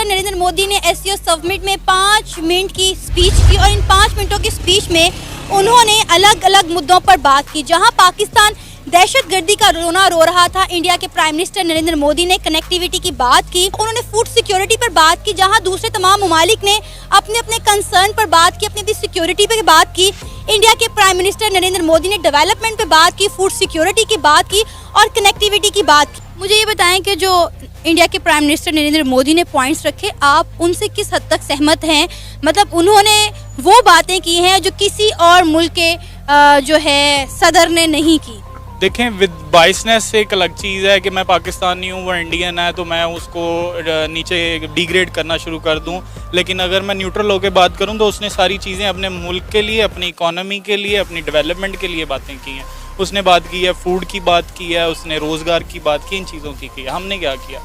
Minister Narendra Modi ने SCO summit में 5 minute की स्पीच की और इन 5 मिनटों की स्पीच में उन्होंने अलग अलग मुद्दों पर बात की। जहां पाकिस्तान दहशतगर्दी का रोना रो रहा था, इंडिया के प्राइम मिनिस्टर नरेंद्र मोदी ने कनेक्टिविटी की बात की, उन्होंने फूड सिक्योरिटी पर बात की। जहां दूसरे तमाम ममालिक ने अपने अपने कंसर्न पर बात की, अपनी सिक्योरिटी पर बात की, इंडिया के प्राइम मिनिस्टर नरेंद्र मोदी ने डेवलपमेंट पे बात की, फूड सिक्योरिटी की बात की और कनेक्टिविटी की बात की। मुझे ये बताएं कि जो इंडिया के प्राइम मिनिस्टर नरेंद्र मोदी ने पॉइंट्स रखे, आप उनसे किस हद तक सहमत हैं? मतलब उन्होंने वो बातें की हैं जो किसी और मुल्क के जो है सदर ने नहीं की। देखें, विद बाइसनेस एक अलग चीज़ है कि मैं पाकिस्तानी हूँ, वो इंडियन है, तो मैं उसको नीचे डिग्रेड करना शुरू कर दूँ। लेकिन अगर मैं न्यूट्रल होकर बात करूँ तो उसने सारी चीज़ें अपने मुल्क के लिए, अपनी इकोनॉमी के लिए, अपनी डेवलपमेंट के लिए बातें की हैं। उसने बात की है, फूड की बात की है, उसने रोज़गार की बात की, इन चीज़ों की है। हमने क्या किया?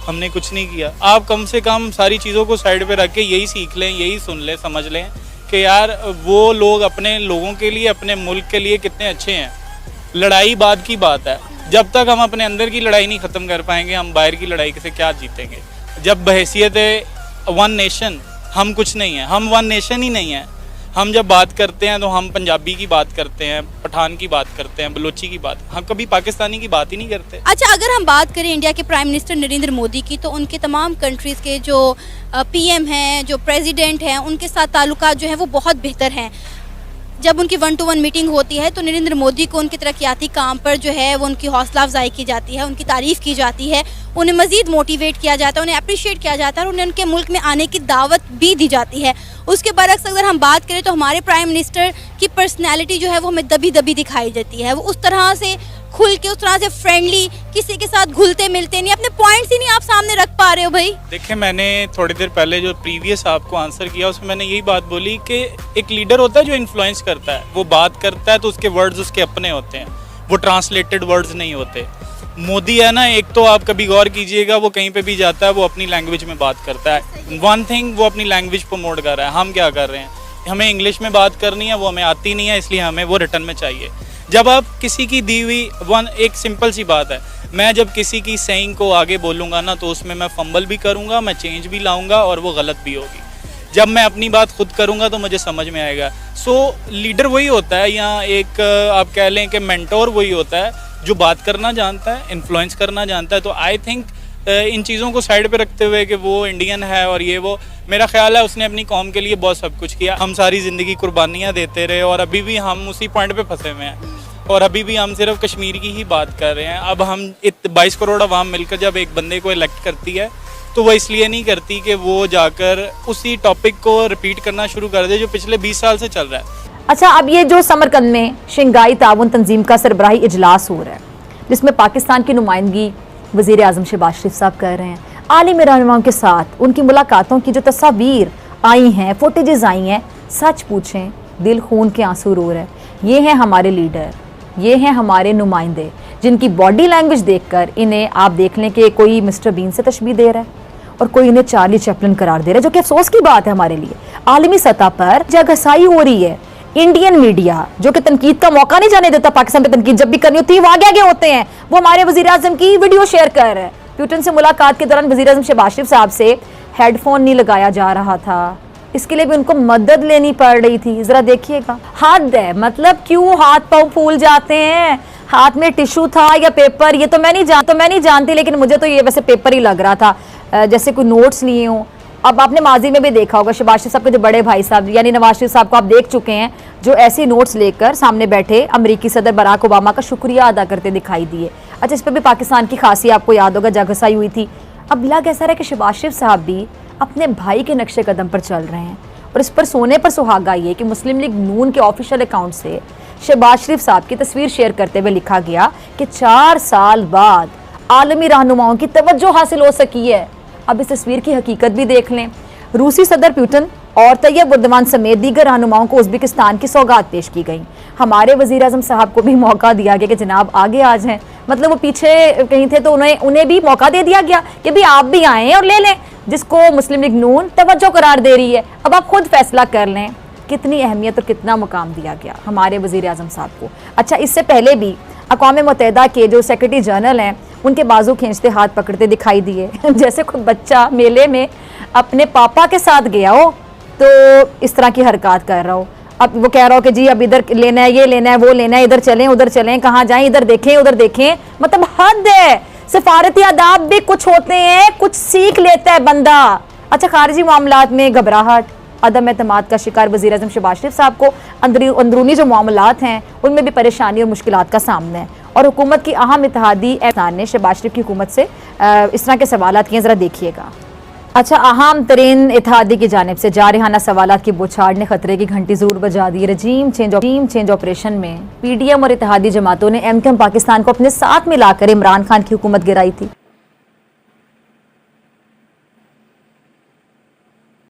हमने कुछ नहीं किया। आप कम से कम सारी चीज़ों को साइड पे रख के यही सीख लें, यही सुन लें, समझ लें कि यार वो लोग अपने लोगों के लिए, अपने मुल्क के लिए कितने अच्छे हैं। लड़ाई बाद की बात है। जब तक हम अपने अंदर की लड़ाई नहीं ख़त्म कर पाएंगे, हम बाहर की लड़ाई से क्या जीतेंगे? जब बहैसियत वन नेशन हम कुछ नहीं है, हम वन नेशन ही नहीं है। हम जब बात करते हैं तो हम पंजाबी की बात करते हैं, पठान की बात करते हैं, बलोची की बात, हम कभी पाकिस्तानी की बात ही नहीं करते। अच्छा, अगर हम बात करें इंडिया के प्राइम मिनिस्टर नरेंद्र मोदी की, तो उनके तमाम कंट्रीज़ के जो पीएम हैं, जो प्रेसिडेंट हैं, उनके साथ ताल्लुकात जो हैं वो बहुत बेहतर हैं। जब उनकी 1-to-1 मीटिंग होती है तो नरेंद्र मोदी को उनके तरक्याती काम पर जो है वो उनकी हौसला अफजाई की जाती है, उनकी तारीफ़ की जाती है, उन्हें मज़ीद मोटिवेट किया जाता है, उन्हें अप्रिशिएट किया जाता है और उन्हें उनके मुल्क में आने की दावत भी दी जाती है। उसके बरक्स अगर हम बात करें तो हमारे प्राइम मिनिस्टर की पर्सनैलिटी जो है वो हमें दबी दबी दिखाई देती है। वो उस तरह से खुल के, उस तरह से फ्रेंडली, किसी के साथ घुलते मिलते नहीं, अपने पॉइंट्स ही नहीं आप सामने रख पा रहे हो भाई। देखिए, मैंने थोड़ी देर पहले जो प्रीवियस आपको आंसर किया उसमें मैंने यही बात बोली कि एक लीडर होता है जो इन्फ्लुएंस करता है, वो बात करता है तो उसके वर्ड्स उसके अपने होते हैं, वो ट्रांसलेटेड वर्ड्स नहीं होते। मोदी है ना, एक तो आप कभी गौर कीजिएगा, वो कहीं पे भी जाता है वो अपनी लैंग्वेज में बात करता है। वन थिंग, वो अपनी लैंग्वेज प्रमोट कर रहा है। हम क्या कर रहे हैं? हमें इंग्लिश में बात करनी है, वो हमें आती नहीं है, इसलिए हमें वो रिटर्न में चाहिए। जब आप किसी की दी हुई एक सिंपल सी बात है, मैं जब किसी की सेइंग को आगे बोलूँगा ना तो उसमें मैं फंबल भी करूँगा, मैं चेंज भी लाऊँगा और वो गलत भी होगी। जब मैं अपनी बात खुद करूँगा तो मुझे समझ में आएगा। सो लीडर वही होता है, या एक आप कह लें कि मेंटोर वही होता है जो बात करना जानता है, इन्फ्लुएंस करना जानता है। तो आई थिंक इन चीज़ों को साइड पे रखते हुए कि वो इंडियन है और ये वो, मेरा ख्याल है उसने अपनी कौम के लिए बहुत सब कुछ किया। हम सारी ज़िंदगी कुर्बानियाँ देते रहे और अभी भी हम उसी पॉइंट पे फंसे हुए हैं और अभी भी हम सिर्फ कश्मीर की ही बात कर रहे हैं। अब हम 22 करोड़ आवाम मिलकर जब एक बंदे को इलेक्ट करती है तो वो इसलिए नहीं करती कि वो जाकर उसी टॉपिक को रिपीट करना शुरू कर दे जो पिछले 20 साल से चल रहा है। अच्छा, अब ये जो समरकंद में शंघाई ताउन तंजीम का सरबराही इजलास हो रहा है, जिसमें पाकिस्तान की नुमाइंदगी वज़ीर आज़म शहबाज शरीफ साहब कर रहे हैं, आलिम रहनुमाओं के साथ उनकी मुलाकातों की जो तस्वीर आई हैं, फुटेजेस आई हैं, सच पूछें दिल खून के आंसू रो रहे हैं। ये हैं हमारे लीडर, ये हैं हमारे नुमाइंदे, जिनकी बॉडी लैंग्वेज देखकर इन्हें आप देख लें कि कोई मिस्टर बीन से तशबीह दे रहा है और कोई इन्हें चार्ली चैपलिन करार दे रहा है, जो कि अफसोस की बात है हमारे लिए। आलमी सतह पर जगहसाई हो रही है। इंडियन मीडिया जो कि तनकीद का मौका नहीं जाने देता, पाकिस्तान पे तनकीद जब भी करनी होती है वो आगे आगे होते हैं। वो हमारे वज़ीर आज़म की वीडियो शेयर कर रहे हैं। प्यूटन से मुलाकात के दौरान वज़ीर आज़म शहबाज शरीफ साहब से हेडफोन नहीं लगाया जा रहा था, इसके लिए भी उनको मदद लेनी पड़ रही थी। जरा देखिएगा, हद है। मतलब क्यों हाथ पाँव फूल जाते हैं? हाथ में टिश्यू था या पेपर, ये तो मैं नहीं जानती, लेकिन मुझे तो ये वैसे पेपर ही लग रहा था, जैसे कोई नोट्स लिए हों। अब आपने माजी में भी देखा होगा, शहबाज शरीफ साहब के जो बड़े भाई साहब यानी नवाज शरीफ साहब को आप देख चुके हैं, जो ऐसे नोट्स लेकर सामने बैठे अमेरिकी सदर बराक ओबामा का शुक्रिया अदा करते दिखाई दिए। अच्छा, इस पर भी पाकिस्तान की खासी आपको याद होगा, जगहसाई हुई थी। अब लग ऐसा है कि शहबाज शरीफ साहब भी अपने भाई के नक्शे कदम पर चल रहे हैं और इस पर सोने पर सुहागा ये कि मुस्लिम लीग नून के ऑफिशियल अकाउंट से शहबाज शरीफ साहब की तस्वीर शेयर करते हुए लिखा गया कि 4 साल बाद आलमी रहनुमाओं की तवज्जो हासिल हो सकी है। अब इस तस्वीर की हकीकत भी देख लें। रूसी सदर पुतिन और तैयब उर्दवान समेत दीगर रहनुमाओं को उज़्बेकिस्तान की सौगात पेश की गई। हमारे वज़ीर आज़म साहब को भी मौका दिया गया कि जनाब आगे आ जाएं। मतलब वो पीछे कहीं थे तो उन्हें भी मौका दे दिया गया कि भी आप भी आएँ और ले लें, जिसको मुस्लिम लीग नून तवज्जो करार दे रही है। अब आप खुद फैसला कर लें कितनी अहमियत और कितना मुकाम दिया गया हमारे वज़ीर आज़म साहब को। अच्छा, इससे पहले भी अक़वाम मुत्तहिदा के जो सेक्रेटरी जनरल हैं उनके बाजू खींचते हाथ पकड़ते दिखाई दिए जैसे कोई बच्चा मेले में अपने पापा के साथ गया हो तो इस तरह की हरकत कर रहा हो। अब वो कह रहा हो कि जी अब इधर लेना है, ये लेना है, वो लेना है, इधर चलें उधर चलें, कहाँ जाएं, इधर देखें उधर देखें, मतलब हद है। सिफारती आदाब भी कुछ होते हैं, कुछ सीख लेता है बंदा। अच्छा, खारजी मामलात में घबराहट, अदम एतमाद का शिकार वज़ीर आज़म शहबाज शरीफ साहब को अंदरूनी जो मामलात हैं उनमें भी परेशानी और मुश्किलात का सामना है, और हुकूमत की अहम इत्तेहादी ऐलान ने शहबाज शरीफ की हुकूमत से इस तरह के सवाल किए, ज़रा देखिएगा। अच्छा, अहम तरीन इत्तेहादी की जानिब से जारहाना सवालात की बौछार ने खतरे की घंटी ज़रूर बजा दी। रजीम चेंज ऑपरेशन में PDM और इत्तेहादी जमातों ने MKM पाकिस्तान को अपने साथ मिलाकर इमरान खान की हुकूमत गिराई थी।